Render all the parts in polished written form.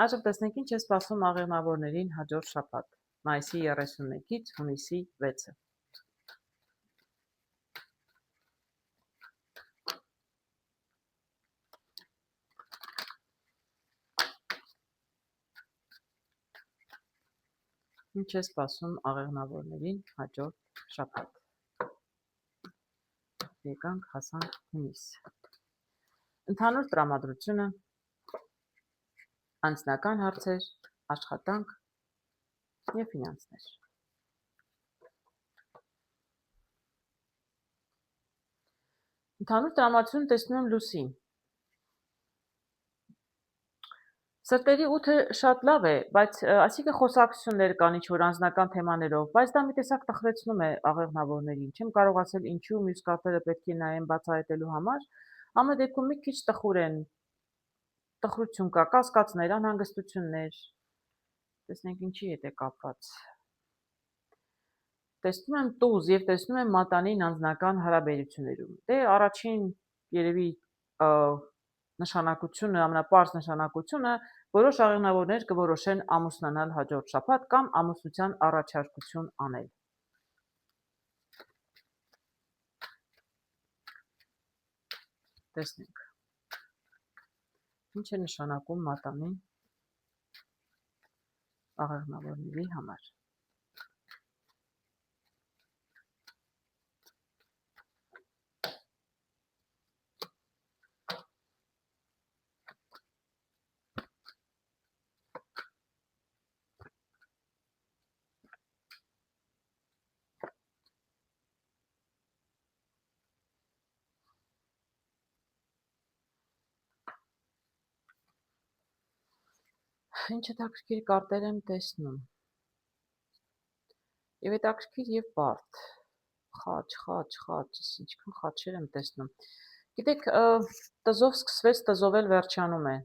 Այժմ տեսնենք ինչ է սպասում աղեղնավորներին հաջորդ շաբաթ, մայիսի 31-ից հունիսի 6-ը։ Ինչ է սպասում աղեղնավորներին հաջորդ շաբաթ։ Եկանք հասանք հունիս։ Ընդհանուր տրամադրությունը, անձնական հարցեր, աշխատանք և ֆինանսներ։ Ընդհանուր տրամադրությունը տեսնում եմ լուսին։ Սրտերի ութը շատ լավ է, բայց այսինքն խոսակցություններ կան ինչ-որ անձնական թեմաներով, բայց դա մի տեսակ տխրեցնում է աղեղնավորներին։ Չեմ կարող ասել ինչու, մյուս կապերը պետք է նայեն բացահայտելու համար, ամեն դեպքում մի քիչ տխուր են, տխրություն կա, կասկածներ, անհանգստություններ։ Տեսնենք ինչի հետ է կապված։ Տեսնում եմ տուզ և տեսնում եմ մատանին անձնական հարաբերություններում։ Դե առաջին երևի նշանակությունը, ամենապարզ նշանակությունը, որոշ աղեղնավորներ կորոշեն ամուսնանալ հաջորդ շաբաթ կամ ամուսնության առաջարկություն անել։ Տեսնենք։ Ինչ է նշանակում մատանին աղեղնավորների համար։ Ինչ հետաքրքիր կարտեր եմ տեսնում։ Եվ հետաքրքիր և բարդ։ Խաչ, ինչքան խաչեր եմ տեսնում։ Գիտեք, տզով սկսվեց, տզով էլ վերջանում է։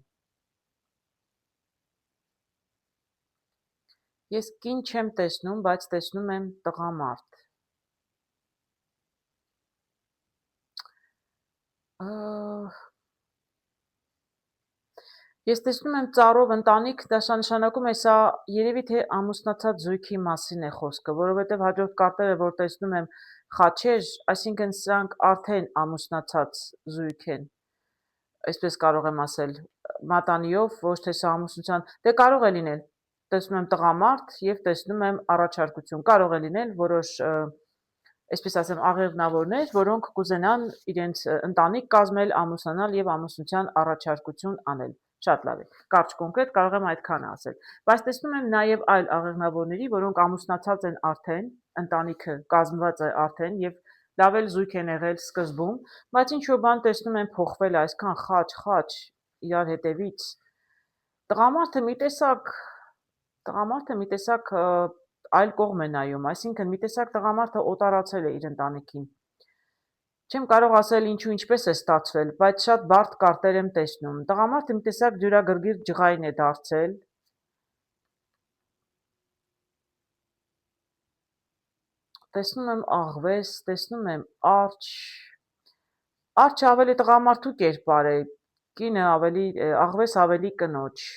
Ես կին չեմ տեսնում, բայց տեսնում եմ տղամարդ։ Ես տեսնում եմ ծառով ընտանիք, դա նշանակում է սա երևի թե ամուսնացած զույգի մասին է խոսքը, որովհետև հաջորդ կարտերը, որ տեսնում եմ խաչեր, այսինքն սրանք արդեն ամուսնացած զույգ են, այսպես կարող եմ ասել, մատանիով, ոչ թե սա ամուսնության, դե կարող է լինել, տեսնում եմ տղամարդ և տեսնում եմ առաջարկություն, կարող է լինել որոշ, այսպես ասեմ, աղեղնավորներ, որոնք կուզենան իրենց ընտանիք կազմել, ամուսնանալ և ամուսնության առաջարկություն անել։ Շատ լավ է, կարճ կոնկրետ կարող եմ այդքանը ասել, բայց տեսնում եմ նաև այլ աղեղնավորների, որոնք ամուսնացած են արդեն, ընտանիքը կազմված է արդեն և լավ էլ զույգ են եղել սկզբում, բայց ինչ-որ բան տեսնում եմ փոխվել այսքան խաչ իրար հետևից, տղամարդը մի տեսակ այլ կողմ է նայում, այսինքն մի տեսակ տղամարդը օտարացել է իր ընտանիքին։ Չեմ կարող ասել ինչու ինչպես է ստացվել, բայց շատ բարդ կարտեր եմ տեսնում։ Տղամարդը մի տեսակ դյուրագրգիռ ջղայն է դարձել։ Տեսնում եմ աղվես, տեսնում եմ արջ։ Արջը ավելի տղամարդու կերպար է, կինը ավելի, աղվես ավելի կնոջ։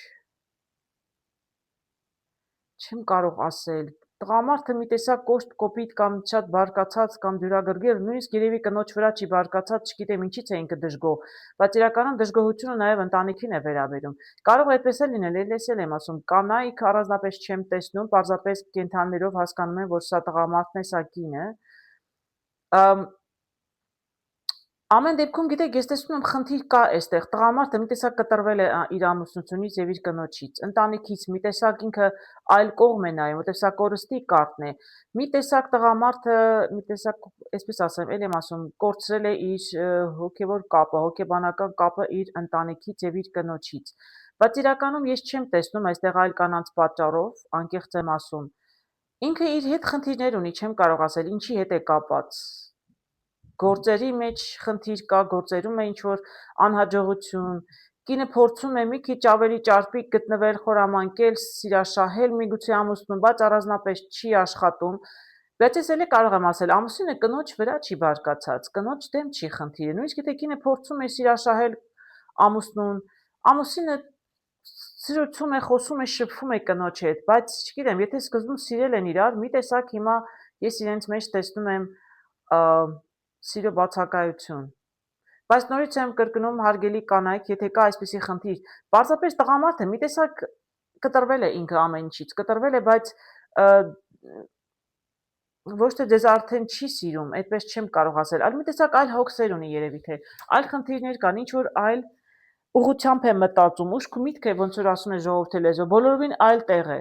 Չեմ կարող ասել, տղամարդը մի տեսակ կոշտ կոպիտ կամ շատ բարկացած կամ դյուրագրգիռ, նույնիսկ երևի կնոջ վրա չի բարկացած, չգիտեմ ինչից է ինքը դժգոհ, բայց իրականում դժգոհությունը նաև ընտանիքին է վերաբերում։ Կարող է այդպես էլ լինել, ես էլ եմ ասում, կանայք առանձնապես չեմ տեսնում, պարզապես կենդաններով հասկանում եմ, որ սա տղամարդն է, սա կինը։ Ամեն դեպքում, գիտեք, ես տեսնում եմ խնդիր կա այստեղ, տղամարդը մի տեսակ կտրվել է իր ամուսնությունից և իր կնոջից, ընտանիքից, մի տեսակ ինքը այլ կողմ է նայում, որտեղ սա կորստի կարտն է, մի տեսակ տղամարդը, մի տեսակ, այսպես ասեմ, էլ եմ ասում, կորցրել է իր հոգևոր կապը, հոգեբանական կապը իր ընտանիքից և իր կնոջից, բայց իրականում ես չեմ տեսնում այստեղ այլ կանանց պատճառով, անկեղծ եմ ասում, ինքը իր հետ խնդիրներ ունի, չեմ կարող ասել, ինչի հետ է կապված։ Գործերի մեջ խնդիր կա, գործերում է ինչ-որ անհաջողություն, կինը փորձում է մի քիչ ավելի ճարպիկ գտնվել, խորամանկել, սիրաշահել միգուցե ամուսնուն, բայց առանձնապես չի աշխատում, բայց ես էլ կարող եմ ասել, ամուսինը կնոջ վրա չի բարկացած, կնոջ դեմ չի խնդիրը, նույնիսկ եթե կինը փորձում է սիրաշահել ամուսնուն, ամուսինը սիրություն է, խոսում է, շփվում է կնոջ հետ, բայց չգիտեմ, եթե սկզբում սիրել են իրար, մի տեսակ հիմա ես իրենց մեջ տեսնում եմ սիրո բացակայություն։ Բայց նորից եմ կրկնում հարգելի կանայք, եթե կա այսպիսի խնդիր, պարզապես տղամարդ է, մի տեսակ կտրվել է ինքը ամեն ինչից, կտրվել է, բայց ոչ թե ձեզ արդեն չի սիրում, այդպես չեմ կարող ասել, այլ մի տեսակ այլ հոգսեր ունի երևի թե, այլ խնդիրներ կան, ինչ որ այլ ուղղությամբ է մտածում, ուշք ու միտք է, ոնց որ ասում է ժողովրդի լեզվով, բոլորովին այլ տեղ է։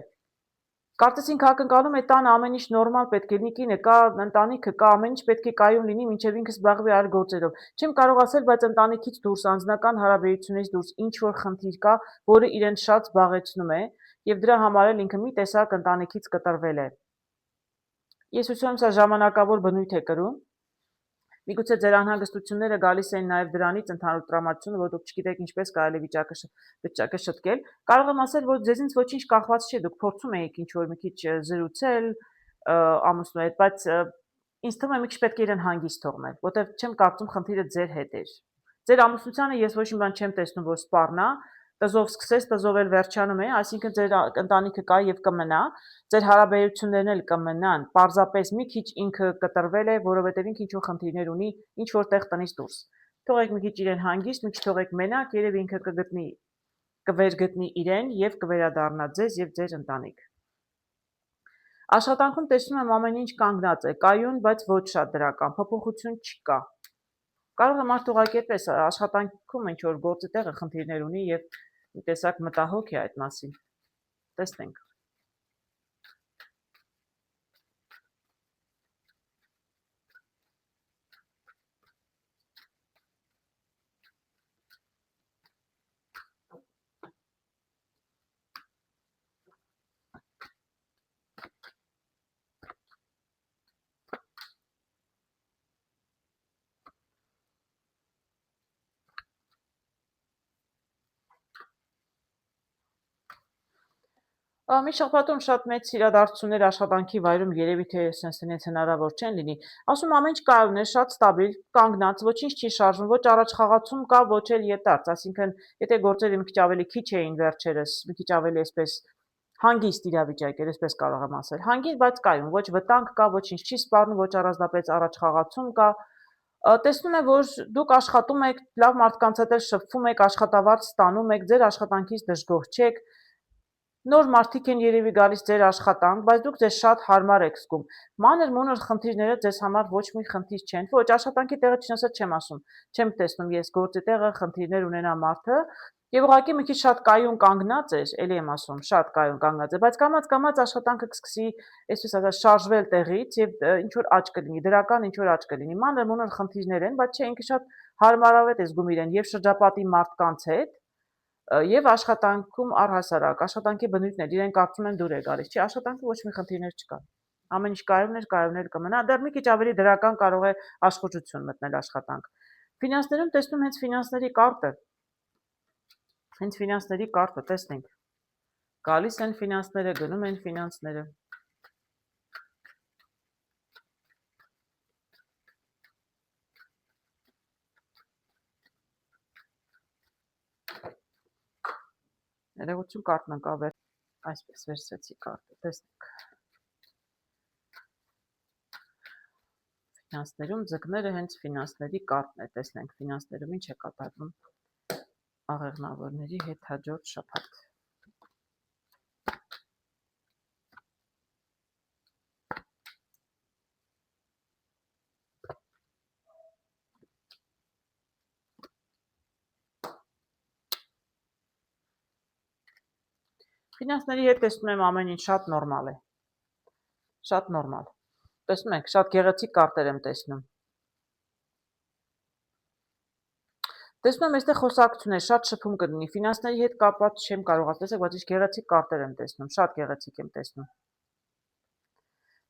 Կարծես ինքը ակնկալում է տանը ամեն ինչ նորմալ պետք է լինի, կինը կա, ընտանիքը կա, ամեն ինչ պետք է կայուն լինի, մինչև ինքը զբաղվի այլ գործերով։ Չեմ կարող ասել, բայց ընտանիքից դուրս, անձնական հարաբերությունից դուրս ինչ որ խնդիր կա, որը իրեն շատ զբաղեցնում է, եւ դրա համար էլ ինքը մի տեսակ ընտանիքից կտրվել է։ Ես հույս ունեմ, սա ժամանակավոր բնույթ է կրում։ Միգուցե ձեր անհանգստությունները գալիս են նաև դրանից ընդհանուր տրամադրությունը, որ դուք չգիտեք ինչպես կարելի վիճակը շտկել։ Կարող եմ ասել, որ ձեզնից ոչինչ կախված չէ, դուք փորձում եք ինչ-որ մի քիչ զրուցել ամուսնու հետ, բայց ինձ թվում է մի քիչ պետք է իրեն հանգիստ թողնել, որտեղ չեմ կարծում խնդիրը ձեր հետ էր։ Ձեր ամուսնությանը ես ոչ մի բան չեմ տեսնում, որ սպառնա, տզով սկսես, տզով էլ վերջանում է, այսինքն ձեր ընտանիքը կա եւ կմնա, ձեր հարաբերություններն էլ կմնան, պարզապես մի քիչ ինքը կտրվել է, որովհետեւ ինքը ինչ-որ խնդիրներ ունի, ինչ որտեղ տնից դուրս։ Թողեք մի քիչ իրեն հանգիստ, մի քիչ թողեք մենակ, երևի ինքը կվերգտնի իրեն եւ կվերադառնա ձեզ եւ ձեր ընտանիք։ Աշխատանքում տեսնում եմ ամեն ինչ կանգնած է, կայուն, բայց ոչ շատ դրական, փոփոխություն չկա։ Կարող է մարդը ուղղակի այդպես աշխատանքում ինչ որ գործի տեղը խնդիրներ ունի եւ մի տեսակ մտահոգ է այդ մասին։ Տեսնենք։ Մի շաբաթում շատ մեծ իրադարձություններ աշխատանքի վայրում երևի թե sense հնարավոր չեն լինի։ Ասում ամեն ինչ կայուն է, շատ ստաբիլ, կանգնած, ոչինչ չի շարժվում, ոչ առաջ խաղացում կա, ոչ էլ ետարց, այսինքն եթե գործերը մի քիչ ավելի քիչ էին վերջերս, մի քիչ ավելի այսպես հանգիստ իրավիճակ էր, այսպես կարող եմ ասել։ Հանգիստ, բայց կայուն, ոչ վտանգ կա, ոչինչ չի սպառնում, ոչ առանձնապես առաջ խաղացում կա։ Տեսնում եմ, որ դուք աշխատում եք, լավ մարդկանց հետ էլ շփվում եք, աշխատավարձ ստանում եք, ձեր աշխատանքից դժգոհ չեք։ Նոր մարդիկ են երևի գալիս ձեր աշխատանք, բայց դուք ձեզ շատ հարմար եք զգում։ Մանր-մունր խնդիրները ձեզ համար ոչ մի խնդիր չեն։ Ոչ, աշխատանքի տեղը չնասած չեմ ասում։ Չեմ տեսնում ես գործի տեղը խնդիրներ ունենա մարդը, եւ ուղղակի մի քիչ շատ կայուն կանգնած էր, ելի եմ ասում, շատ կայուն կանգնած է, բայց կամած աշխատանքը կսկսի, այսպես ասած, շարժվել տեղից եւ ինչ որ աճ կլինի, դրական ինչ որ աճ կլինի։ Մանր-մունր խնդիրներ են, բայց չէ, ինքը շատ հարմարավետ է զգում իրեն եւ շրջապատի մարդկանց հետ, եւ աշխատանքում առհասարակ աշխատանքի բնույթն է, իրեն կարծում են դուր է գալիս, չի աշխատանքը ոչ մի խնդիրներ չկա։ Ամեն ինչ կայուն կմնա, դեռ մի քիչ ավելի դրական կարող է աշխուժություն մտնել աշխատանք։ Ֆինանսներում տեսնում հենց ֆինանսների կարտը։ Հենց ֆինանսների կարտը, տեսնենք։ Գալիս են ֆինանսները, գնում են ֆինանսները։ Ներողություն կարտն ընկավ, այսպես վերցրեցի կարտը, տեսնենք։ Ֆինանսներում ձկները հենց ֆինանսների կարտն է, տեսնենք ֆինանսներում ինչ է կատարվում աղեղնավորների հետ հաջորդ շաբաթ։ Ֆինանսների հետ տեսնում եմ ամեն ինչ շատ նորմալ է։ Շատ նորմալ։ Տեսնում եք, շատ գեղեցիկ կարտեր եմ տեսնում։ Տեսնում եմ, այստեղ խոսակցություն է, շատ շփում կլինի։ Ֆինանսների հետ կապված չեմ կարող ասել, բայց ինչ գեղեցիկ կարտեր եմ տեսնում, շատ գեղեցիկ եմ տեսնում։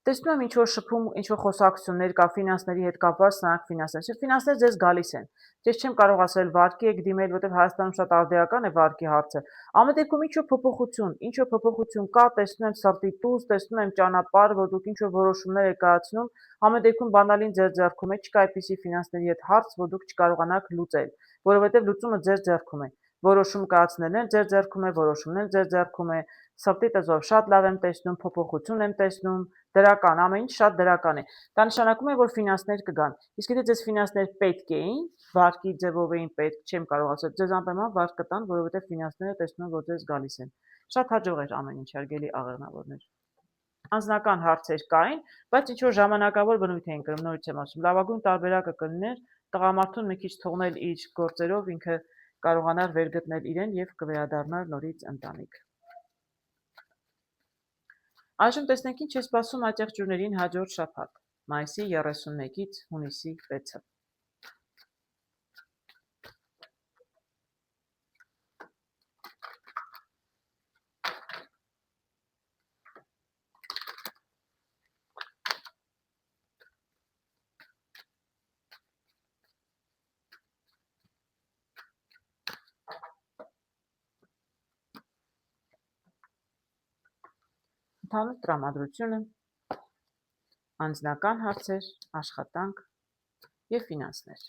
Տեսնում եմ ինչ որ շփում, ինչ որ խոսակցություններ կա ֆինանսների հետ կապված, սրանք ֆինանսներ ձեզ գալիս են։ Ես չեմ կարող ասել վարկի եք դիմել, որտեղ Հայաստանում շատ արդիական է վարկի հարցը։ Ամեն դեպքում ինչ որ փոփոխություն կա, տեսնում եմ սրտի տուզ, տեսնում եմ ճանապարհ, որ դուք ինչ որ որոշումներ եք կայացնում, ամեն դեպքում բանալին ձեր ձեռքում է, չկա այդպիսի ֆինանսների հետ հարց, որ դուք չկարողանաք լուծել, որովհետև լուծումը ձեր ձեռքում է։ որոշում կայացնելն էլ ձեր ձեռքում է, որոշումն էլ ձեր ձեռքում է, սրտի տզով շատ լավ եմ տեսնում, փոփոխություն եմ տեսնում, դրական, ամեն ինչ շատ դրական է։ Դա նշանակում է, որ ֆինանսներ կգան։ Իսկ եթե ձեզ ֆինանսներ պետք էին, վարկի ձևով էին պետք, չեմ կարող ասել, ձեզ անպայման վարկ կտան, որովհետև ֆինանսները տեսնում են, որ ձեզ գալիս են։ Շատ հաջող էր ամեն ինչ, հարգելի աղեղնավորներ։ Անձնական հարցեր կային, բայց ինչ որ ժամանակավոր բնույթ էին կրում, նորից եմ ասում, լավագույն տարբերակը կլիներ տղամարդուն մի քիչ թողնել իր գործերով, ինքը կարողանար վերգտնել իրեն եւ կվերադառնար նորից ընտանիք։ Այժմ տեսնենք ինչ է սպասում այտեղ ջուրներին հաջորդ շաբաթ, մայիսի 31-ից հունիսի 6-ը։ Ընդհանուր տրամադրությունը, անձնական հարցեր, աշխատանք եւ ֆինանսներ։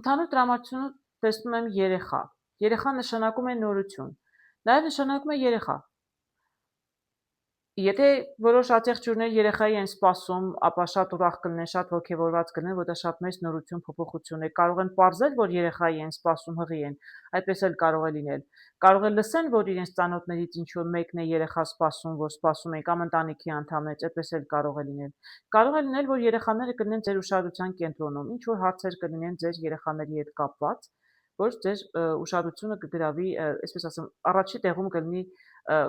Ընդհանուր տրամադրությունը տեսնում եմ երեխա։ Երեխա նշանակում է նորություն, նաեւ նշանակում է երեխա։ Եթե որոշ ատեղջուրներ երեխայի են սպասում, ապա շատ ուրախ կլինեն, շատ ոգևորված կլինեն, որտեղ շատ մեծ նորություն, փոփոխություն է, կարող են պարզել, որ երեխայի են սպասում, հղի են, այդպես էլ կարող է լինել։ Կարող է լսեն, որ իրենց ծանոթներից ինչ-որ մեկն է երեխա սպասում, որ սպասում են, կամ ընտանիքի անդամներ, այդպես էլ կարող է լինել։ Կարող է լինել, որ երեխաները կլինեն ձեր ուշադրության կենտրոնում, ինչ որ հարցեր կլինեն ձեր երեխաների հետ կապված, որ ձեր ուշադրությունը կգրավի, այսպես ասեմ, առաջի տեղում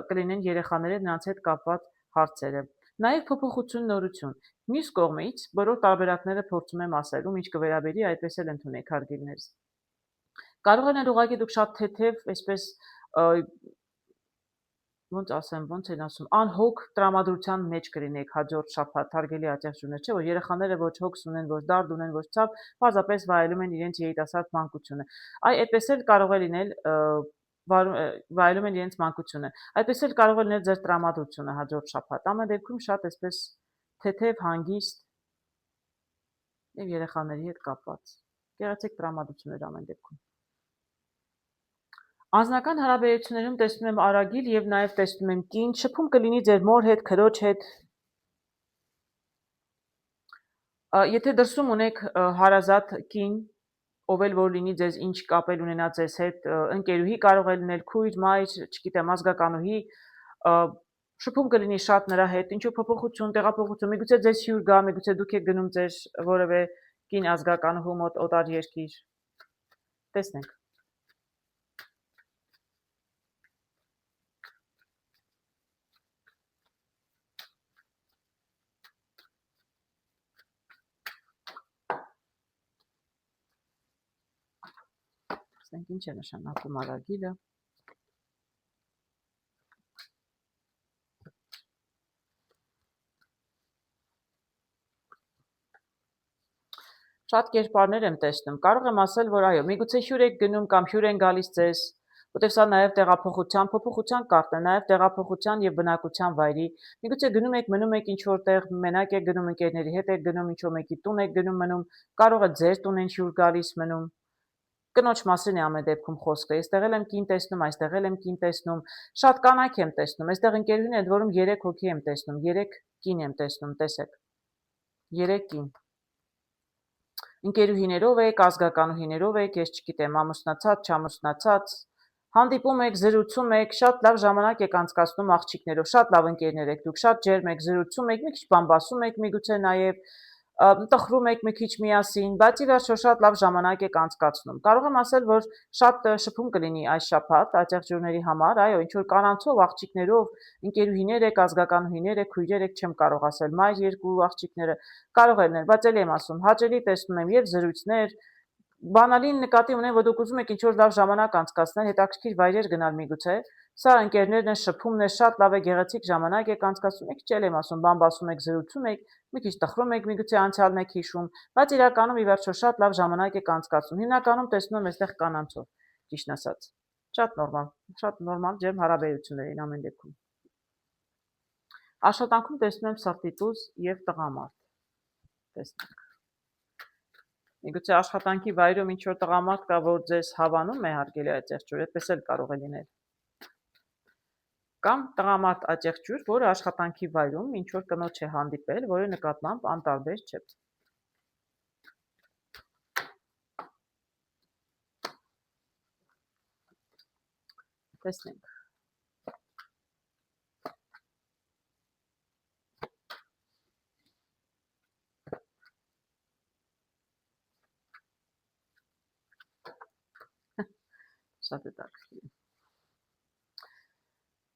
կլինեն երեխաները նրանց հետ կապված հարցերը։ Նաև փոփոխություն, նորություն։ Մյուս կողմից, բոլոր տարբերակները փորձում եմ ասել, ինչ կվերաբերի, այդպես էլ ընդունեք հարգելիներս։ Կարող են ուղղակի դուք շատ թեթև, այսպես ոնց են ասում, անհոգ տրամադրության մեջ կլինեք հաջորդ շաբաթ, հարգելի ատեղջուրներ, չէ՞ որ երեխաները ոչ հոգս ունեն, ոչ դարդ ունեն, ոչ ցավ, պարզապես վայելում են իրենց երիտասարդ մանկությունը։ Այդպես էլ կարող է լինել վայելում են իրենց մանկությունը։ Այդպես էլ կարող է լինել ձեր տրամադրությունը հաջորդ շաբաթ։ Ամեն դեպքում շատ այսպես թեթև, հանգիստ եւ երեխաների հետ կապված։ Գեղեցիկ տրամադրություններ ամեն դեպքում։ Անձնական հարաբերություններում տեսնում եմ արագիլ եւ նաեւ տեսնում եմ կին, շփում կլինի ձեր մոր հետ, քրոջ հետ։ Եթե դրսում ունեք հարազատ կին, ով էլ որ լինի ձեզ ինչ կապել ունենա ձեզ հետ, ընկերուհի կարող է լինել, քույր, մայր, չգիտեմ, ազգականուհի, շփում կլինի շատ նրա հետ, ինչ որ փոփոխություն, տեղափոխություն, միգուցե ձեզ հյուր գա, միգուցե դուք եք գնում ձեր որևէ կին ազգականուհու մոտ օտար երկիր։ Տեսնենք։ Տեսնենք ինչ է նշանակում արագիլը։ Շատ կերպարներ եմ տեսնում։ Կարող եմ ասել, որ այո, միգուցե հյուր եք գնում կամ հյուր են գալիս ձեզ, որտեղ սա նաև տեղափոխության, փոփոխության կարգն է, նաև տեղափոխության եւ բնակության վայրի։ Միգուցե գնում եք, մնում եք ինչ որտեղ, մենակ եք գնում, ընկերների հետ եք գնում, ինչ որ մեկի տուն եք գնում մնում, կարող է ձեր տուն են հյուր գալիս մնում։ Կնոջ մասին է ամեն դեպքում խոսքը։ Այստեղ էլ եմ կին տեսնում, այստեղ էլ եմ կին տեսնում, շատ կանայք եմ տեսնում։ Այստեղ ընկերուհին է, որում 3 հոգի եմ տեսնում, 3 կին եմ տեսնում, տեսեք։ 3 կին։ Ընկերուհիներով եք, ազգականուհիներով եք, ես չգիտեմ, ամուսնացած, չամուսնացած, հանդիպում եք, զրուցում եք, շատ լավ ժամանակ եք անցկացնում աղջիկներով, շատ լավ ընկերներ եք դուք, շատ ջերմ եք, զրուցում եք, մի քիչ բամբասում եք, միգուցե նաև տխրում եք մի քիչ միասին, բայց ի վերջո շատ լավ ժամանակ եք անցկացնում։ Կարող եմ ասել, որ շատ շփում կլինի այս շաբաթ ատեղջուրների համար, այո, ինչ որ կանանցով, աղջիկներով, ընկերուհիներ եք, ազգականուհիներ եք, քույրեր եք, չեմ կարող ասել, մայր երկու աղջիկները կարող է լինել, բայց ելի եմ ասում, հաճելի տեսնում եմ եւ զրույցներ, բանալին նկատի ունեմ, որ դուք ուզում եք ինչ-որ լավ ժամանակ անցկացնել, հետաքրքիր վայրեր գնալ միգուցե, սա ընկերներն են, շփումն է, շատ լավ է, գեղեցիկ ժամանակ եք անցկացնում, եք չել եմ ասում, բամբասում եք, զրուցում եք, մի քիչ տխրում եք, միգուցե անցյալն եք հիշում, բայց իրականում ի վերջո շատ լավ ժամանակ եք անցկացնում, հիմնականում տեսնում եմ այստեղ կանանցով, ճիշտն ասած, շատ նորմալ ջերմ հարաբերություններ են ամեն դեպքում։ Աշխատանքում տեսնում եմ սրտի տուզ եւ տղամարդ, տեսնենք։ Միգուցե աշխատանքի վայրում ինչ որ տղամարդ կա, որ ձեզ հավանում է, հարգելի աջակցություն, այդպես էլ կարող է լինել։ Կամ տղամարդ աջակցություն, որը աշխատանքի վայրում ինչ որ կնոջ է հանդիպել, որի նկատմամբ անտարբեր չէ։ Տեսնենք։ Շատ է դարձի։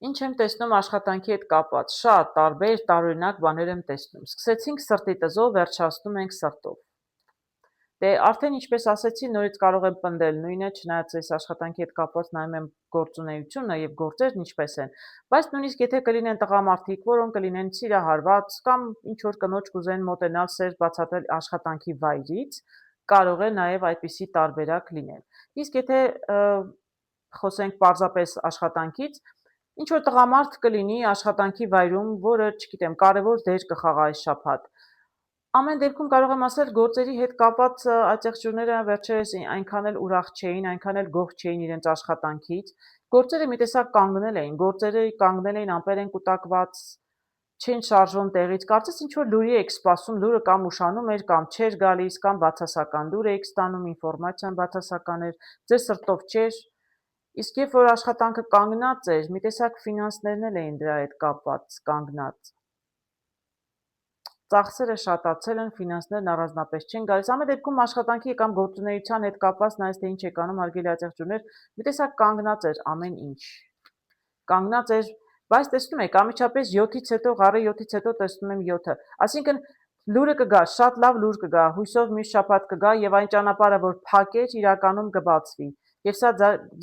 Ինչ եմ տեսնում աշխատանքի հետ կապված, շատ տարբեր տարօրինակ բաներ եմ տեսնում։ Սկսեցինք սրտի տզով, վերջացնում ենք սրտով։ Դե արդեն ինչպես ասեցի, նորից կարող եմ պնդել նույնը, չնայած այս աշխատանքի հետ կապված նայում եմ գործունեությունը եւ գործերն ինչպես են, բայց նույնիսկ եթե կլինեն տղամարդիկ, որոնք կլինեն սիրահարված կամ ինչ որ կնոջ կուզեն մոտենալ սեր բացատրել աշխատանքի վայրից, կարող է նաեւ այդպիսի տարբերակ լինել։ Իսկ եթե խոսենք պարզապես աշխատանքից, ինչ որ տղամարդ կլինի աշխատանքի վայրում, որը, չգիտեմ, կարևոր դեր կխաղա այս շաբաթ։ Ամեն դեպքում կարող եմ ասել, գործերի հետ կապված աջակցությունները վերջերս այնքան էլ ուրախ չէին, այնքան էլ գոհ չէին իրենց աշխատանքից։ Գործերը մի տեսակ կանգնել էին, գործերը կանգնել էին ամպեր են կուտակված, չեն շարժվում տեղից։ Կարծես ինչ որ լուրի եք սպասում, լուրը կամ ուշանում էր, կամ չէր գալիս, կամ բացասական լուր եք ստանում, ինֆորմացիան բացասական էր, ձեր սրտով չէր։ Իսկ երբ որ աշխատանքը կանգնած էր, մի տեսակ ֆինանսներն էլ էին դրա հետ կապված, կանգնած։ Ծախսերը շատացել են, ֆինանսներն առանձնապես չեն գալիս։ Ամեն դեպքում աշխատանքի կամ գործունեության հետ կապված նայած թե ինչ եք անում, հարգելի աջակցություններ, մի տեսակ կանգնած էր ամեն ինչ։ Կանգնած էր, բայց տեսնում եք, ամիջապես 7-ից հետո, ղարի 7-ից հետո տեսնում եմ 7-ը։ Այսինքն լուրը կգա, շատ լավ լուր կգա, հույսով մյուս շաբաթ կգա եւ այն ճանապարհը, որ փակ էր, իրականում կբացվի։ Եվ սա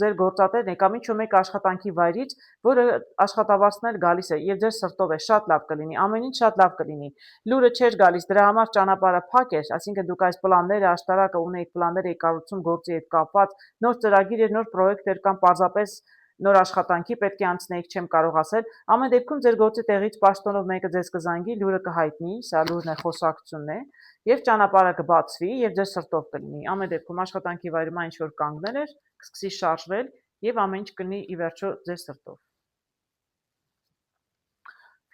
ձեր գործատերն է կամ ինչ-որ մեկ աշխատանքի վայրից, որը աշխատավարձն էլ գալիս է եւ ձեր սրտով է, շատ լավ կլինի, ամեն ինչ շատ լավ կլինի։ Լուրը չէր գալիս, դրա համար ճանապարհը փակ էր, այսինքն դուք այս պլանները, աշտարակը ունեիք, պլաններ եք կառուցում գործի հետ կապված, նոր ծրագիր էր, նոր պրոյեկտ էր կամ պարզապես նոր աշխատանքի պետք է անցնեիք, չեմ կարող ասել։ Ամեն դեպքում ձեր գործի տեղից պաշտոնով մեկը ձեզ կզանգի, լուրը կհայտնի, սա լուրն է, խոսակցությունն է, եւ ճանապարհը կբացվի եւ ձեր սրտով կլինի։ Ամեն դեպքում աշխատանքի վայրում ինչ որ կանգնել էր, կսկսի շարժվել եւ ամեն ինչ կլինի ի վերջո ձեր սրտով։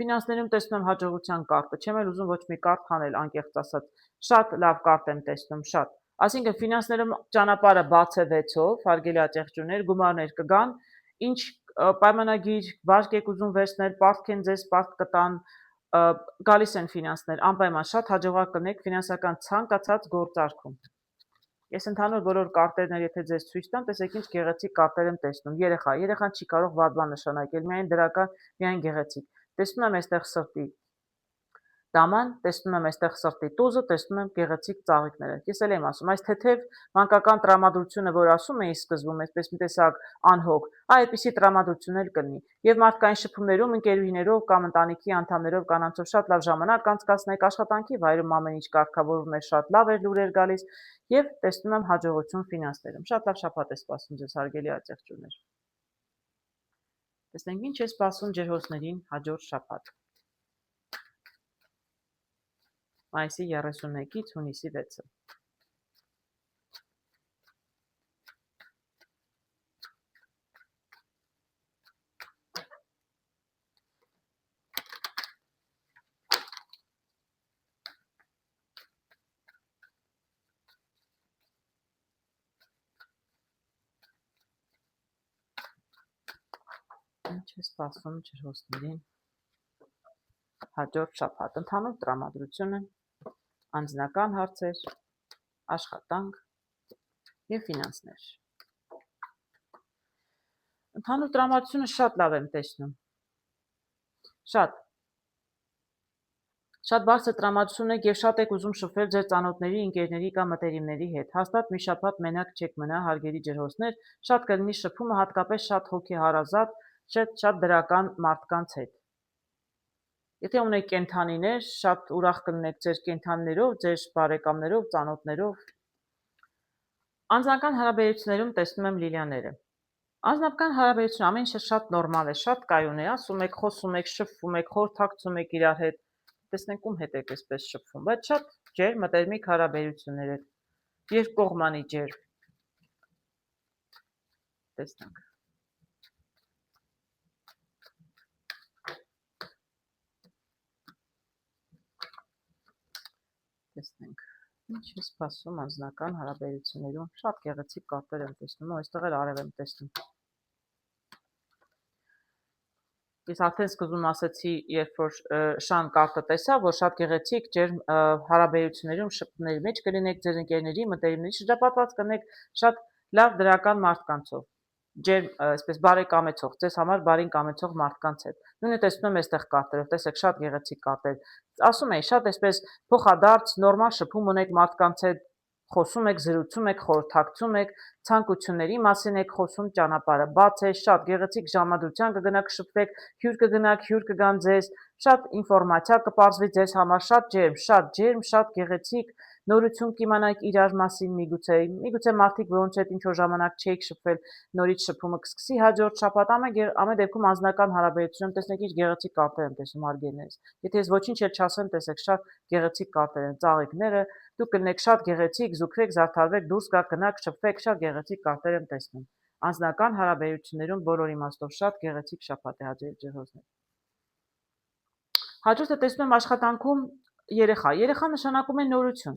Ֆինանսներում տեսնում եմ հաջողության կարտը, չեմ էլ ուզում ոչ մի կարտ հանել, անկեղծ ասած, շատ լավ կարտ եմ տեսնում, շատ։ Այսինքն ֆինանսներում ճանապարհը բաց է 6-ով, հարգելի աջակցություններ, գումարներ կգան, ինչ պայմանագիր, վարկ եք ուզում վերցնել, պարտք են ձեզ, պարտք կտան, գալիս են ֆինանսներ, անպայման շատ հաջողակ կլինեք ֆինանսական ցանկացած գործարքում։ Ես ընդհանուր բոլոր կարտերներ, եթե ձեզ ցույց տամ, տեսեք ինչ գեղեցիկ կարտեր եմ տեսնում։ Երեխան չի կարող վատ բան նշանակել, միայն դրական, միայն գեղեցիկ։ Տեսնում եմ այստեղ սրտի դաման, տեսնում եմ այստեղ սրտի տուզը, տեսնում եմ գեղեցիկ ծաղիկները։ Ես էլ եմ ասում, այս թեթև մանկական տրամադրությունը, որ ասում էի սկզբում, այսպես մի տեսակ անհոգ, այդպիսի տրամադրություն էլ կլինի։ Եվ մարդկային շփումներում ընկերուհիներով կամ ընտանիքի անդամներով կանանցով շատ լավ ժամանակ անցկացնեք, աշխատանքի վայրում ամեն ինչ կարգավորվում է, շատ լավ էր լուրեր գալիս եւ տեսնում եմ հաջողություն ֆինանսներում։ Շատ լավ շաբաթ է սպասում ձեզ, հարգելի աջակցություններ։ Տեսնենք ինչ է սպասում ջերհոսներին հաջորդ շաբաթ։ Մայիսի 31-ից հունիսի 6-ը։ Ինչ է սպասում ջրհոսներին հաջորդ շաբաթ։ Ընդհանուր տրամադրությունը, անձնական հարցեր, աշխատանք եւ ֆինանսներ։ Ընդհանուր տրամադրությունը շատ լավ եմ տեսնում։ Շատ բարձր տրամադրություն եք եւ շատ եք ուզում շփվել ձեր ծանոթների, ընկերների կամ մտերիմների հետ։ Հաստատ մի շաբաթ մենակ չեք մնա, հարգելի ջրհոսներ, շատ կլինի շփումը, հատկապես շատ հոգեհարազատ, շատ դրական մարդկանց հետ։ Եթե ունեք կենդանիներ, շատ ուրախ կլինեք ձեր կենդանիներով, ձեր բարեկամներով, ծանոթներով։ Անձնական հարաբերություններում տեսնում եմ Լիլիաները։ Անձնական հարաբերություն ամեն ինչը շատ նորմալ է, շատ կայուն է, ասում եք, խոսում եք, շփվում եք, խորհրդակցում եք իրար հետ։ Տեսնենք ում հետ եք այսպես շփվում, բայց շատ ջեր մտերմիկ հարաբերություններ եք։ երկկողմանի ջերմ։ Տեսնենք։ Տեսնենք։ Ինչ է սպասում անձնական հարաբերություններում, շատ գեղեցիկ կարտեր եմ տեսնում, այստեղ էլ արև եմ տեսնում։ Ես արդեն սկզբում ասացի, երբ որ Շան կարտը տեսա, որ շատ գեղեցիկ ջերմ հարաբերություններում շփումների մեջ կլինեք ձեր ընկերների, մտերիմների, շրջապատված կլինեք շատ լավ դրական մարդկանցով, ջերմ, այսպես բարեկամեցող, ձեզ համար բարին կամեցող մարդկանց հետ։ Նույնը տեսնում եմ այստեղ կարտերով, տեսեք, շատ գեղեցիկ կարտեր։ Ասում էի, շատ այսպես փոխադարձ նորմալ շփում ունեք մարդկանց հետ, խոսում եք, զրուցում եք, խորհրդակցում եք, ցանկությունների մասին եք խոսում, ճանապարհը բաց է, շատ գեղեցիկ ժամադրության կգնաք շփվեք, հյուր կգնաք, հյուր կգան ձեզ, շատ ինֆորմացիա կպարզվի ձեզ համար, շատ ջերմ, շատ գեղեցիկ նորություն կիմանայիք իրար մասին, միգուցե մարդիկ, որոնց հետ ինչ-որ ժամանակ չէիք շփվել, նորից շփումը կսկսի հաջորդ շաբաթ, ամեն դեպքում անձնական հարաբերություն, տեսնեք ինչ գեղեցիկ կարտեր եմ տեսնում հարգելիներս։ Եթե ես ոչինչ էլ չասեմ, տեսեք, շատ գեղեցիկ կարտեր են, ծաղիկները, դուք կլինեք շատ գեղեցիկ, զուգվեք, զարդարվեք, դուրս գաք, գնաք, շփվեք, շատ գեղեցիկ կարտեր եմ տեսնում։ Անձնական հարաբերություններում բոլոր իմաստով շատ գեղեցիկ շաբաթ է հաջողել ջերհոզներ։ Հաջորդը տեսնում եմ աշխատանքում երեխա նշանակում է նորություն։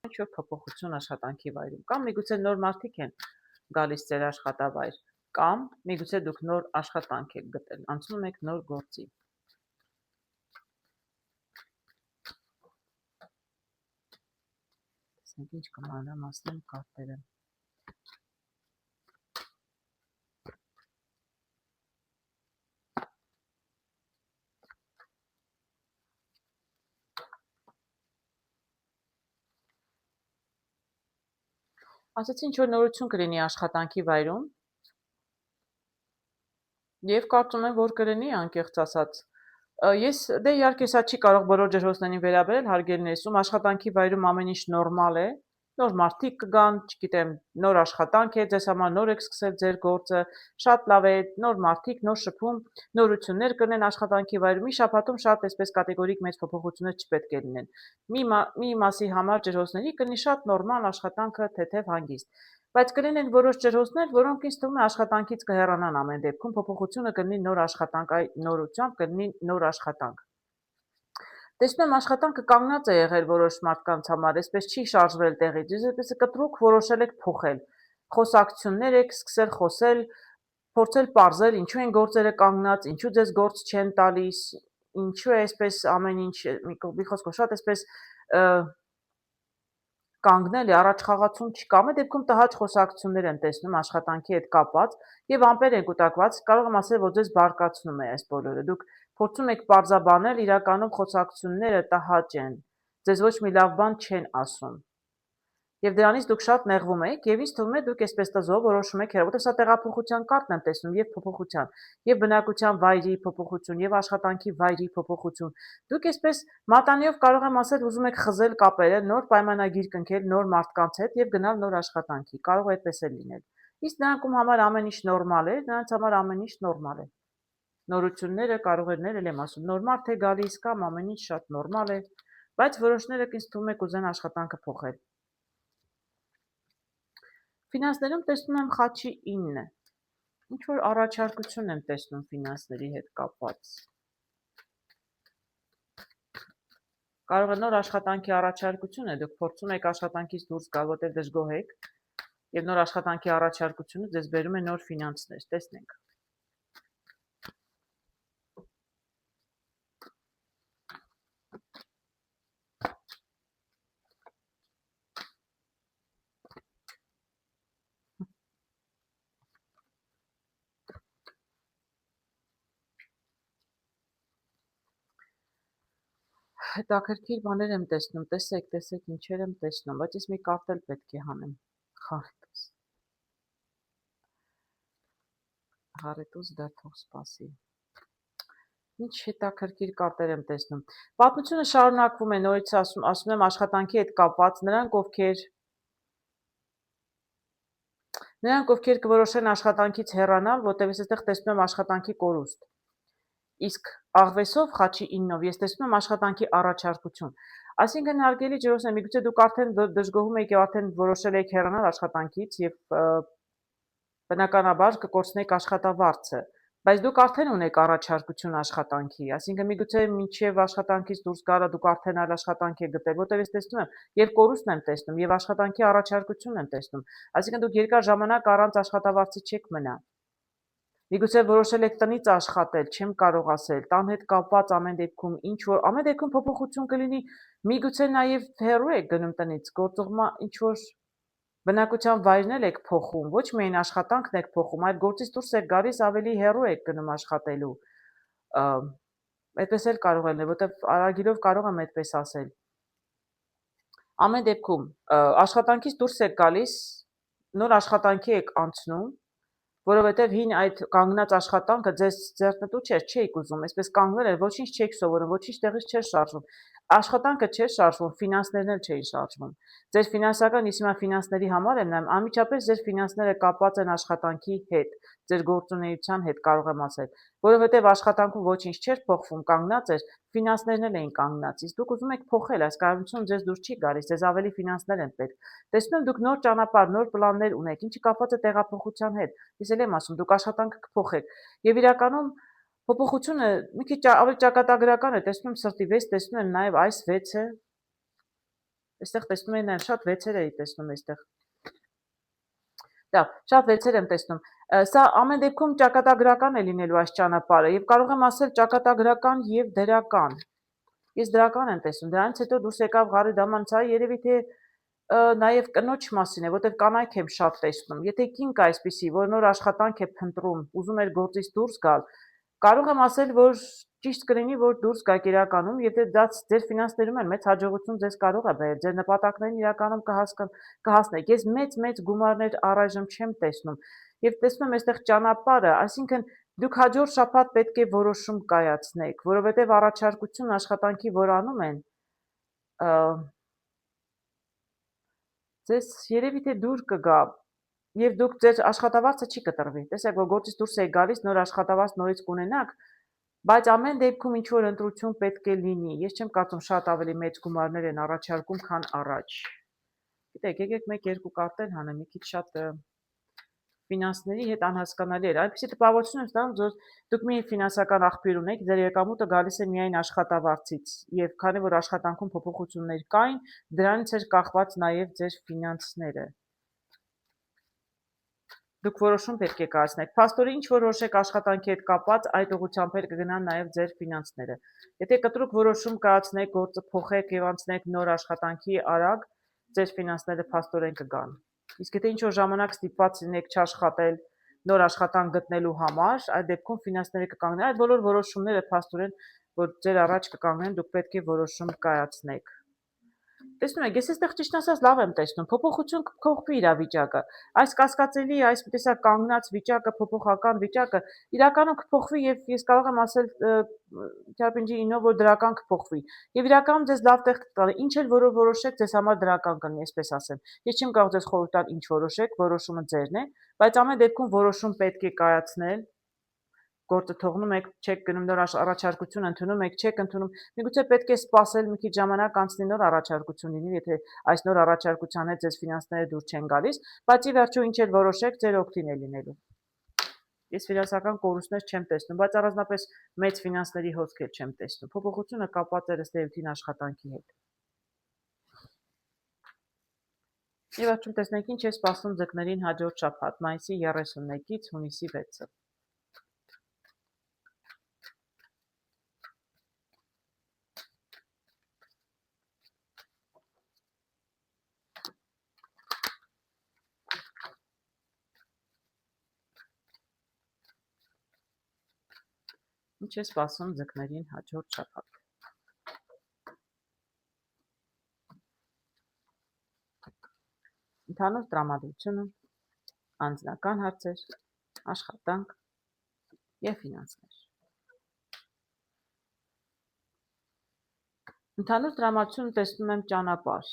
Ինչ-որ փոփոխություն աշխատանքի վայրում, կամ միգուցե նոր մարդիկ են գալիս ձեր աշխատավայր, կամ միգուցե դուք նոր աշխատանք եք գտել, անցնում եք նոր գործի։ Տեսնենք ինչ կմանրամասնեմ կարտերը։ Ասացի ինչ-որ նորություն կլինի աշխատանքի վայրում և կարծում եմ, որ կլինի անկեղծ ասած։ Ես դե իհարկե սա չի կարող բոլոր ջրհոսներին վերաբերել, հարգելիներս, ում աշխատանքի վայրում ամեն ինչ նորմալ է, նոր մարդիկ կգան, չգիտեմ, նոր աշխատանք է, ձեզ համար նոր եք սկսել ձեր գործը, շատ լավ է, նոր մարդիկ, նոր շփում, նորություններ կլինեն աշխատանքի վայրում, մի շաբաթում շատ այսպես կատեգորիկ մեծ փոփոխություններ չպետք է լինեն։ Մի մասի համար ջրհոսների կլինի շատ նորմալ աշխատանքը, թեթև հանգիստ։ Բայց կլինեն որոշ ջրհոսներ, որոնք ինձ թվում է աշխատանքից կհեռանան ամեն դեպքում, փոփոխությունը կլինի նոր աշխատանք, այ նորությամբ կլինի նոր աշխատանք։ Տեսնում եմ աշխատանքը կանգնած է եղել որոշ մարդկանց համար, այսպես չի շարժվել տեղից, այսպես կտրուկ որոշել եք փոխել, խոսակցություններ եք սկսել խոսել, փորձել պարզել, ինչու են գործերը կանգնած, ինչու ձեզ գործ չեն տալիս, ինչու է այսպես ամեն ինչ, մի խոսքով շատ այսպես կանգնել է, առաջ խաղացում չկա, ամեն դեպքում տհաճ խոսակցություններ եմ տեսնում աշխատանքի հետ կապված եւ ամպեր են կուտակված, կարող եմ ասել, որ ձեզ բարկացնում է այս բոլորը։ Դուք փորձում եք պարզաբանել, իրականում խոսակցությունները տհաճ են, ձեզ ոչ մի լավ բան չեն ասում։ Եվ դրանից դուք շատ նեղվում եք, եւ ինձ թվում է դուք այսպես տզով որոշում եք հեռու, որտեղ սա տեղափոխության կարտն եմ տեսնում եւ փոփոխության, եւ բնակության վայրի փոփոխություն, եւ աշխատանքի վայրի փոփոխություն։ Դուք այսպես մատանիով կարող եմ ասել, ուզում եք խզել կապերը, նոր պայմանագիր կնքել նոր մարդկանց հետ եւ գնալ նոր աշխատանքի։ Կարող է այդպես էլ լինել։ Իսկ նրանք ում համար ամեն ինչ նորմալ է, նրանց համար ամեն ինչ նորմալ է։ Նորությունները կարող են ել եմ ասում, նոր մարդ է գալիս կամ ամեն ինչ շատ նորմալ է, բայց որոշները ինձ թվում է կուզեն աշխատանքը փոխել։ Ֆինանսներում տեսնում եմ խաչի 9, ինչ-որ առաջարկություն եմ տեսնում ֆինանսների հետ կապված։ Կարող է նոր աշխատանքի առաջարկություն է, դուք փորձում եք աշխատանքից դուրս գալ, որտեղ դժգոհ եք, եւ նոր աշխատանքի առաջարկությունը ձեզ բերում է նոր ֆինանսներ, տեսնենք։ Հետաքրքիր բաներ եմ տեսնում, տեսեք ինչեր եմ տեսնում, բայց ես մի կարտ էլ պետք է հանեմ, Հարետուս դա թող սպասի։ Ինչ հետաքրքիր կարտեր եմ տեսնում։ Պատմությունը շարունակվում է, նորից ասում եմ աշխատանքի հետ կապված, նրանք ովքեր կորոշեն աշխատանքից հեռանալ, որտեղ ես այստեղ տեսնում եմ աշխատանքի կորուստ։ Իսկ աղվեսով խաչի 9-ով ես տեսնում եմ աշխատանքի առաջարկություն։ Այսինքն հարգելի ջրոսներ, միգուցե դուք արդեն դժգոհում եք եւ արդեն որոշել եք հեռանալ աշխատանքից եւ բնականաբար կկորցնեք աշխատավարձը, բայց դուք արդեն ունեք առաջարկություն աշխատանքի, այսինքն միգուցե մինչև աշխատանքից դուրս գալը դուք արդեն այլ աշխատանք եք գտել, որտեղ ես տեսնում եմ, եւ կորուստն եմ տեսնում, եւ աշխատանքի առաջարկություն եմ տեսնում, այսինքն դուք երկար ժամանակ առանց աշխատավարձի չեք մնա։ Միգուցե որոշել եք տնից աշխատել, չեմ կարող ասել, տան հետ կապված ամեն դեպքում ինչ որ ամեն դեպքում փոփոխություն կլինի, միգուցե նաև հեռու եք գնում տնից, գործուղմա ինչ որ բնակության վայրն էլ եք փոխում, ոչ միայն աշխատանքն եք փոխում, այլ գործից դուրս եք գալիս, ավելի հեռու եք գնում աշխատելու։ Այդպես էլ կարող է լինել, որտեղ արագիլով կարող եմ այդպես ասել։ Ամեն դեպքում աշխատանքից դուրս եք գալիս, նոր աշխատանքի եք անցնում, որովհետև հին այդ կանգնած աշխատանքը ձեզ ձեռնտու չէր, չէիք ուզում, այսպես կանգնել էր, ոչինչ չէիք սովորում, ոչինչ տեղից չէր շարժվում։ Աշխատանքը չէր շարժվում, ֆինանսներն էլ չէին շարժվում։ Ձեր ֆինանսական, իսկ հիմա ֆինանսների համար եմ նայում, անմիջապես ձեր ֆինանսները կապված են աշխատանքի հետ, ձեր գործունեության հետ կարող եմ ասել, որովհետև աշխատանքում ոչինչ չէր փոխվում, կանգնած էր, ֆինանսներն էլ էին կանգնած, իսկ դուք ուզում եք փոխել, այս կայունությունը ձեզ դուր չի գալիս, ձեզ ավելի ֆինանսներ են պետք։ Տեսնում եմ դուք նոր ճանապարհ, նոր պլաններ ունեք, ինչի կապված է տեղափոխության հետ։ Ես էլ եմ ասում, դուք աշխատանքը կփոխեք։ Եվ իրականում փոփոխությունը մի քիչ ավելի ճակատագրական է, տեսնում եմ սրտի վեց, տեսնում եմ նաև այս վեցը։ Այստեղ տեսնում եմ նաև շատ վեցեր էի տեսնում այստեղ։ Դա, շատ վեցեր եմ տեսնում։ Սա ամեն դեպքում ճակատագրական է լինելու այս ճանապարհը եւ կարող եմ ասել ճակատագրական եւ դրական։ Ես դրական եմ տեսնում, դրանից հետո դուրս եկավ Ղարի Դամանցայ, երևի թե նաև կնոջ մասին է, որտեղ կանայք եմ շատ տեսնում։ Եթե կին կա այսպիսի, որ նոր աշխատանք է փնտրում, ուզում էր գործից դուրս գալ, կարող եմ ասել, որ ճիշտ կլինի, որ դուրս գաք իրականում, եթե դա ձեր ֆինանսներում են մեծ հաջողություն ձեզ կարող է բերել, ձեր նպատակներին իրականում կհասնեք։ Ես մեծ գումարներ առայժմ չեմ տեսնում եւ տեսնում եմ այստեղ ճանապարհը, այսինքն դուք հաջորդ շաբաթ պետք է որոշում կայացնեք, որովհետեւ առաջարկություն աշխատանքի որ անում են, ձեզ երևի թե դուր կգա եւ դուք ձեր աշխատավարձը չի կտրվի։ Տեսեք, որ գործից դուրս եք գալիս, նոր աշխատավարձ նորից կունենաք, բայց ամեն դեպքում ինչ որ ընտրություն պետք է լինի։ Ես չեմ կարծում շատ ավելի մեծ գումարներ են առաջարկում, քան առաջ։ Գիտեք, եկեք 1-2 կարտեր հանեմ, մի քիչ շատ ֆինանսների հետ անհասկանալի էր։ Այնպեսի տպավորություն եմ ստանում, որ դուք մի ֆինանսական աղբյուր ունեք, ձեր եկամուտը գալիս է միայն աշխատավարձից, եւ քանի որ աշխատանքում փոփոխություններ կային, դրանից էր կախված նաեւ ձեր ֆինանսները։ Դուք որոշում պետք է կայացնեք։ Փաստորեն ինչ որ որոշեք աշխատանքի հետ կապված, այդ ուղղությամբ էլ կգնան նաև ձեր ֆինանսները։ Եթե կտրուկ որոշում կայացնեք, գործը փոխեք եւ անցնեք նոր աշխատանքի արագ, ձեր ֆինանսները փաստորեն կգան։ Իսկ եթե ինչ որ ժամանակ ստիպված լինեք չաշխատել նոր աշխատանք գտնելու համար, այդ դեպքում ֆինանսները կկանգնեն։ Այդ բոլոր որոշումները փաստորեն, որ ձեր առաջ կկանգնեն, դուք պետք է որոշում կայացնեք։ Տեսնում եք, ես այստեղ ճիշտ ասած լավ եմ տեսնում, փոփոխություն կփոխվի իրավիճակը։ Այս կասկածելի, այս տեսակ կանգնած վիճակը, փոփոխական վիճակը իրականում կփոխվի եւ ես կարող եմ ասել Չարպինջի ինով, որ դրական կփոխվի։ Եվ իրականում ձեզ լավ տեղ կտա, ինչ էլ որոշեք, ձեզ համար դրական կլինի, այսպես ասեմ։ Ես չեմ կարող ձեզ խորհուրդ տալ ինչ որոշեք, որոշումը ձերն է, բայց ամեն դեպքում որոշում պետք է կայացնել։ Գործը թողնում եք, չեք գնում նոր առաջարկություն ընդունում եք, չեք ընդունում։ Միգուցե պետք է սպասել մի քիչ ժամանակ անցնի նոր առաջարկություն լինի, եթե այս նոր առաջարկության հետ ձեզ ֆինանսները դուր չեն գալիս, բայց ի վերջո ինչ էլ որոշեք, ձեր օգտին է լինելու։ Ես ֆինանսական կորուստներ չեմ տեսնում, բայց առանձնապես մեծ ֆինանսների հոսք էլ չեմ տեսնում։ Փոփոխությունը կապված է ըստ էության աշխատանքի հետ։ Եվ վերջում տեսնենք ինչ է սպասում ձկներին հաջորդ շաբաթ, մայիսի 31-ից հունիսի 6-ը։ Ինչ է սպասում ձկներին հաջորդ շաբաթ։ Ընդհանուր տրամադրությունը, անձնական հարցեր, աշխատանք եւ ֆինանսներ։ Ընդհանուր տրամադրությունը տեսնում եմ ճանապարհ։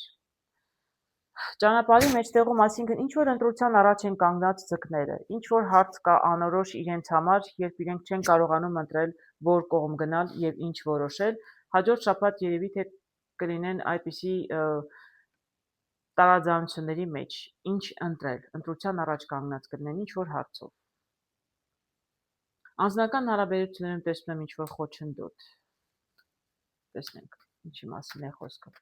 Ճանապարհի մեջտեղում, այսինքն ինչ որ ընտրության առաջ են կանգնած ձկները, ինչ որ հարց կա անորոշ իրենց համար, երբ իրենք չեն կարողանում ընտրել որ կողմ գնալ եւ ինչ որոշել, հաջորդ շաբաթ երևի թե կլինեն այդպիսի տարաձայնությունների մեջ, ինչ ընտրել, ընտրության առաջ կանգնած կլինեն ինչ-որ հարցով։ Անձնական հարաբերություններում տեսնում եմ ինչ-որ խոչընդոտ։ Տեսնենք, ինչի մասին է խոսքը։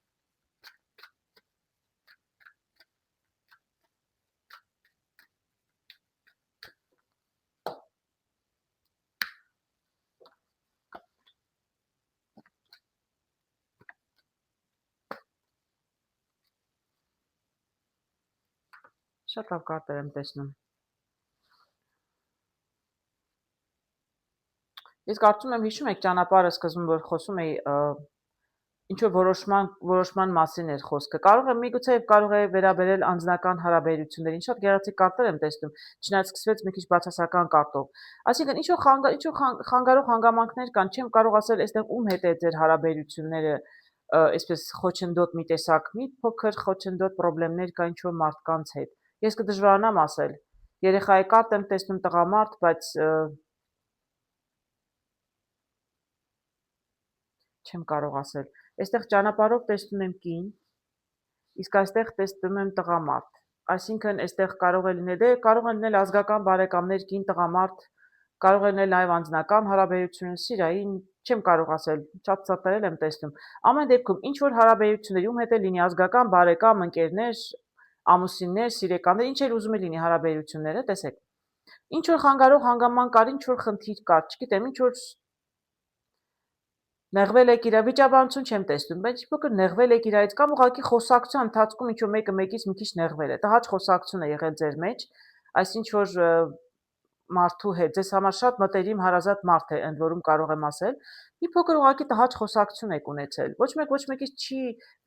Շատ լավ կարտեր եմ տեսնում։ Ես կարծում եմ հիշում եք ճանապարհը սկզբում որ խոսում էի ինչ-որ որոշման մասին էր խոսքը։ Միգուցե կարող է վերաբերել անձնական հարաբերություններին։ Շատ գեղեցիկ կարտեր եմ տեսնում, չնայած սկսվեց մի քիչ բացասական կարտով։ Այսինքն ինչ-որ խանգարող հանգամանքներ կան, չեմ կարող ասել, այստեղ ում հետ է ձեր հարաբերությունները, այսպես խոչընդոտ մի տեսակ, մի փոքր խոչընդոտ խնդիրներ կա ինչ-որ մարդկանց հետ։ Ես կդժվարանամ ասել։ Երեխայի կարգ եմ տեսնում տղամարդ, բայց չեմ կարող ասել։ Այստեղ ճանապարհով տեսնում եմ կին, իսկ այստեղ տեսնում եմ տղամարդ։ Այսինքն այստեղ կարող է լինել ազգական բարեկամներ, կին տղամարդ, կարող է լինել նաև անձնական հարաբերություն, սիրային, չեմ կարող ասել, շատ ծրտերել եմ տեսնում։ Ամեն դեպքում ինչ որ հարաբերությունների ում հետ է լինի ազգական բարեկամ, ընկերներ, ամուսիններ, սիրեկաններ, ինչ էլ ուզում է լինի հարաբերությունները, տեսեք։ Ինչ որ խանգարող հանգամանք կար, ինչ որ խնդիր կար, չգիտեմ, ինչ որ նեղվել եք իրա վիճաբանություն չեմ տեսնում, բայց փոքր նեղվել եք իրայից կամ ուղղակի խոսակցության ընթացքում ինչ որ մեկը մեկից մի քիչ նեղվել է։ Տհաճ խոսակցություն է եղել ձեր մեջ, այս ինչ որ մարդու հետ, ձեզ համար շատ մտերիմ հարազատ մարդ է, ընդ որում կարող եմ ասել, մի փոքր ուղղակի տհաճ խոսակցություն եք ունեցել։ Ոչ մեկից չի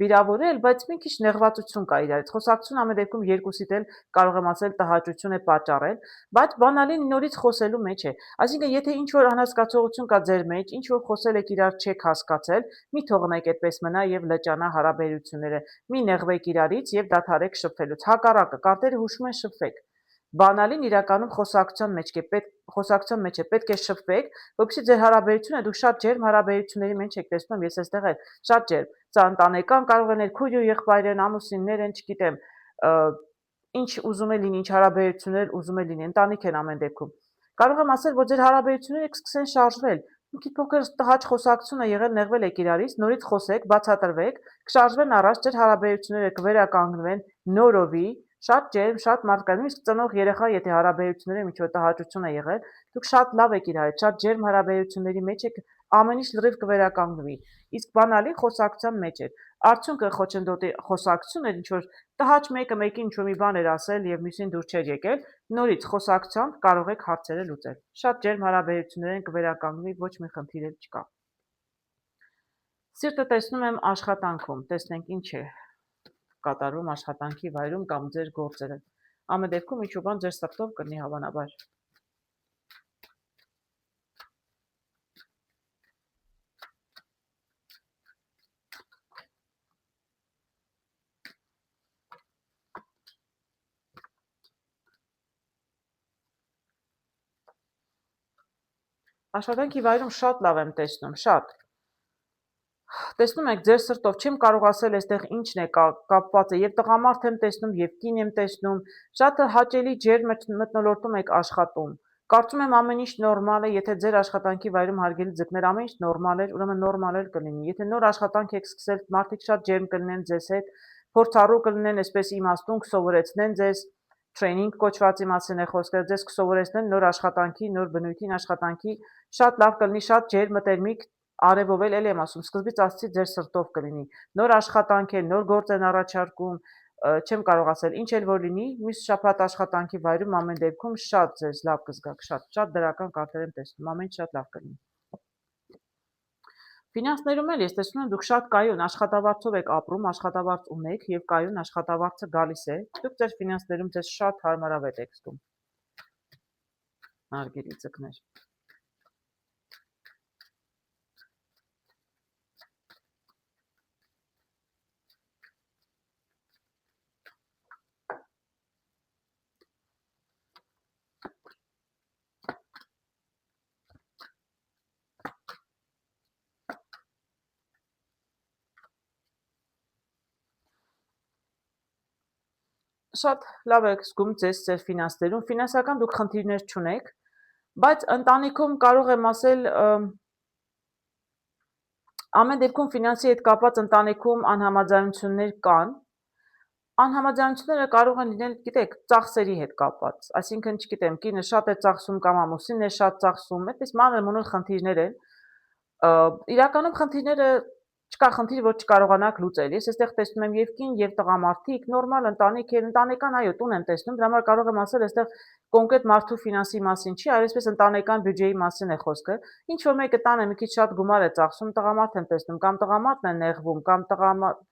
վիրավորել, բայց մի քիչ նեղվածություն կա իրարից։ Խոսակցություն ամեն դեպքում երկուսիդ էլ կարող եմ ասել տհաճություն է պատճառել, բայց բանալին նորից խոսելու մեջ է։ Այսինքն, եթե ինչ որ անհասկացողություն կա ձեր մեջ, ինչ որ խոսել եք իրար չեք հասկացել, մի թողնեք այդպես մնա եւ լճանա հարաբերությունները։ Մի նեղվեք իրարից եւ դադարեք շփվելուց։ Հակառակը, կարտերը հուշում են շփվեք։ Բանալին իրականում խոսակցության մեջ է, պետք է շփվեք, որովհետեւ ձեր հարաբերությունը դուք շատ ջերմ հարաբերությունների մեջ եք տեսնում, ես այստեղ էլ շատ ջերմ, սա ընտանեկան կարող են քույր ու եղբայր են, ամուսիններ են, չգիտեմ, ինչ ուզում է լինի, ինչ հարաբերություններ ուզում է լինի, ընտանիք են ամեն դեպքում։ Կարող եմ ասել, որ ձեր հարաբերությունները կսկսեն շարժվել, մի քիչ փոքր տհաճ խոսակցություն է եղել, նեղվել եք իրարից, նորից խոսեք, բացատրվեք, կշարժվեն առաջ, ձեր հարաբերությունները կվերականգնվեն նորովի, շատ ջերմ, շատ մարդկային, իսկ ծնող երեխա, եթե հարաբերություններում ինչ-որ տհաճություն է եղել, դուք շատ լավ եք իր հետ, շատ ջերմ հարաբերությունների մեջ եք, ամեն ինչ լրիվ կվերականգնվի։ Իսկ բանալին խոսակցության մեջ էր։ Արդյունքը խոչընդոտի խոսակցություն էր, ինչ որ տհաճ մեկը մեկին ինչ-որ մի բան էր ասել եւ մյուսին դուր չէր եկել, նորից խոսակցությամբ կարող եք հարցերը լուծել։ Շատ ջերմ հարաբերություններ են կվերականգնվի, ոչ մի խնդիր էլ չկա։ Սիրտը տեսնում եմ աշխատանքում, տեսնենք ինչ է կատարվում աշխատանքի վայրում կամ ձեր գործերը։ Ամեն դեպքում ինչ-որ բան ձեր սրտով կլինի հավանաբար։ Աշխատանքի վայրում շատ լավ եմ տեսնում, շատ։ Տեսնում եք ձեր սրտով, չեմ կարող ասել այստեղ ինչն է կապված է, եւ տղամարդ եմ տեսնում, եւ կին եմ տեսնում, շատ հաճելի ջերմ մթնոլորտում եք աշխատում։ Կարծում եմ ամեն ինչ նորմալ է, եթե ձեր աշխատանքի վայրում հարգելի ձկներ ամեն ինչ նորմալ է, ուրեմն նորմալ էլ կլինի։ Եթե նոր աշխատանք եք սկսել, մարդիկ շատ ջերմ կլինեն ձեզ հետ, փորձառու կլինեն, այսպես իմաստուն կսովորեցնեն ձեզ, training կոչվածի մասին է խոսքը, ձեզ կսովորեցնեն նոր աշխատանքի, նոր բնույթին աշխատանքի, շատ լավ կլինի, շատ ջերմ մտերմիկ արևով էլ եմ ասում, սկզբից ասացի ձեր սրտով կլինի, նոր աշխատանք է, նոր գործ են առաջարկում, չեմ կարող ասել, ինչ էլ որ լինի, մյուս շաբաթ աշխատանքի վայրում ամեն դեպքում շատ ձեզ լավ կզգաք, շատ դրական կարտեր եմ տեսնում, ամեն ինչ շատ լավ կլինի։ Ֆինանսներում էլ ես տեսնում եմ դուք շատ կայուն աշխատավարձով եք ապրում, աշխատավարձ ունեք եւ կայուն աշխատավարձը գալիս է, դուք ձեր ֆինանսներում ձեզ շատ հարմարավետ եք զգում։ Հարգելի ձկներ։ շատ լավ եք զգում ձեր ֆինանսներում, ֆինանսական դուք խնդիրներ չունեք, բայց ընտանիքում կարող եմ ասել, ամեն դեպքում ֆինանսի հետ կապված ընտանիքում անհամաձայնություններ կան, անհամաձայնությունները կարող են լինել, գիտեք, ծախսերի հետ կապված, այսինքն, չգիտեմ, կինը շատ է ծախսում կամ ամուսինն է շատ ծախսում, այդպես մանր-մունր խնդիրներ են, իրականում խնդիրները չկա խնդիր, որ չկարողանաք լուծել, ես այստեղ տեսնում եմ և կին, և տղամարդիկ, նորմալ ընտանիք են, ընտանեկան այո տուն եմ տեսնում, դրա համար կարող եմ ասել այստեղ կոնկրետ մարդու ֆինանսի մասին չի, այլ այսպես ընտանեկան բյուջեի մասին է խոսքը, ինչ որ մեկը տանը մի քիչ շատ գումար է ծախսում, տղամարդ եմ տեսնում, կամ տղամարդն է նեղվում, կամ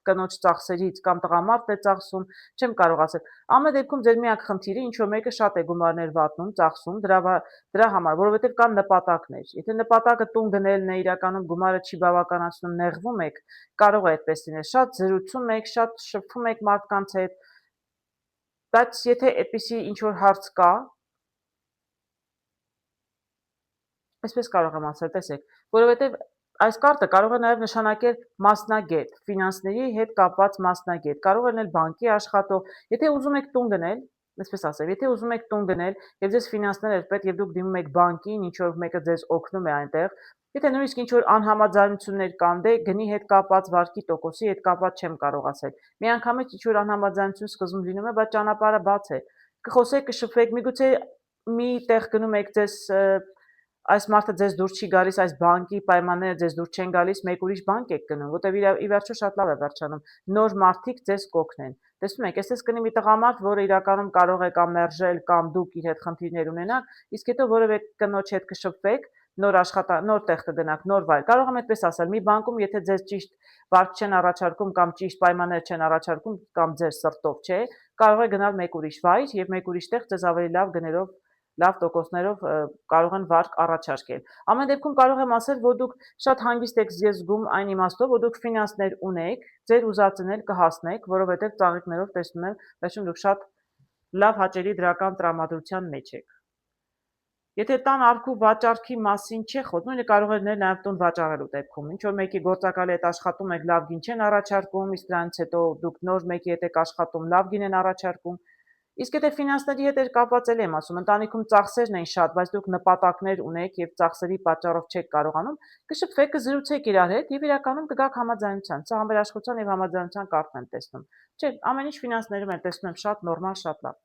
կնոջ ծախսերից, կամ տղամարդն է ծախսում, չեմ կարող ասել, ամեն դեպքում ձեր միակ խնդիրը ինչ որ մեկը շատ է գումարներ վատնում, ծախսում, դրա համար, որովհետև կան նպատակներ, եթե նպատակը տուն գնելն է, իրականում գումարը չի բավականացնում, նեղվում եք, կարող է այդպես լինել, շատ զրուցում եք, շատ շփվում եք մարդկանց հետ, բայց եթե այդպիսի ինչ-որ հարց կա, այսպես կարող եմ ասել, տեսեք, որովհետև այս կարտը կարող է նաև նշանակել մասնագետ, ֆինանսների հետ կապված մասնագետ, կարող է լինել բանկի աշխատող, եթե ուզում եք տուն գնել, այսպես ասեմ, եթե ուզում եք տուն գնել եւ ձեզ ֆինանսներ էր պետք եւ դուք դիմում եք բանկին, ինչ որ մեկը ձեզ օգնում է այնտեղ, եթե նույնիսկ ինչ որ անհամաձայնություններ կան, դե գնի հետ կապված, վարկի տոկոսի հետ կապված չեմ կարող ասել։ Միանգամից ինչ որ անհամաձայնություն սկզբում լինում է, բայց ճանապարհը բաց է։ Կխոսեք, կշփվեք, միգուցե մի տեղ գնում եք ձեզ այս մարդը ձեզ դուր չի գալիս, այս բանկի պայմանները ձեզ դուր չեն գալիս, մեկ ուրիշ բանկ եք գնում, որտեվ ի վերջո շատ լավ է վերջանում։ Նոր մարդիկ ձեզ կօգնեն։ Տեսնում եք, այսպես կնի մի տղամարդ, որը իրականում կարող է կամ մերժել, կամ դուք իր հետ խնդիրներ ունենաք, իսկ հետո որևէ կնոջ հետ կշփվեք, նոր տեղ կգնաք, նոր վայր։ Կարող եմ այդպես ասել, մի բանկում, եթե ձեզ ճիշտ վարկ չեն առաջարկում կամ ճիշտ պայմաններ չեն առաջարկում կամ ձեր սրտով չէ, կարող է գնալ մեկ ուրիշ վայր եւ մեկ ուրիշ տեղ ձեզ ավելի լավ գներով լավ տոկոսներով կարող են վարկ առաջարկել։ Ամեն դեպքում կարող եմ ասել, որ դուք շատ հանգիստ եք զգում այն իմաստով, որ դուք ֆինանսներ ունեք, ձեր ուզածն էլ կհասնեք, որովհետև ծաղիկներով տեսնում եմ, վերջում դուք շատ լավ հաճելի դրական տրամադրության մեջ եք։ Եթե տան առքու վաճառքի մասին չէ խոսքը, նույնը կարող է լինել նաև տուն վաճառելու դեպքում։ Ինչ որ մեկի գործակալի հետ աշխատում եք, լավ գին չեն առաջարկում, իսկ դրանից հետո դուք նոր մեկի հետ եք աշխատում, լավ գին են առաջարկում։ Իսկ եթե ֆինանսների հետ կապված էլ եմ ասում, ընտանիքում ծախսերն են շատ, բայց դուք նպատակներ ունեք եւ ծախսերի պատճառով չեք կարողանում, կշփվեք, կզրուցեք իրար հետ եւ իրականում կգաք համաձայնության։ Սա համերաշխության եւ համաձայնության կարգն եմ տեսնում։ Չէ, ամեն ինչ ֆինանսներում եմ տեսնում եմ շատ նորմալ, շատ լավ։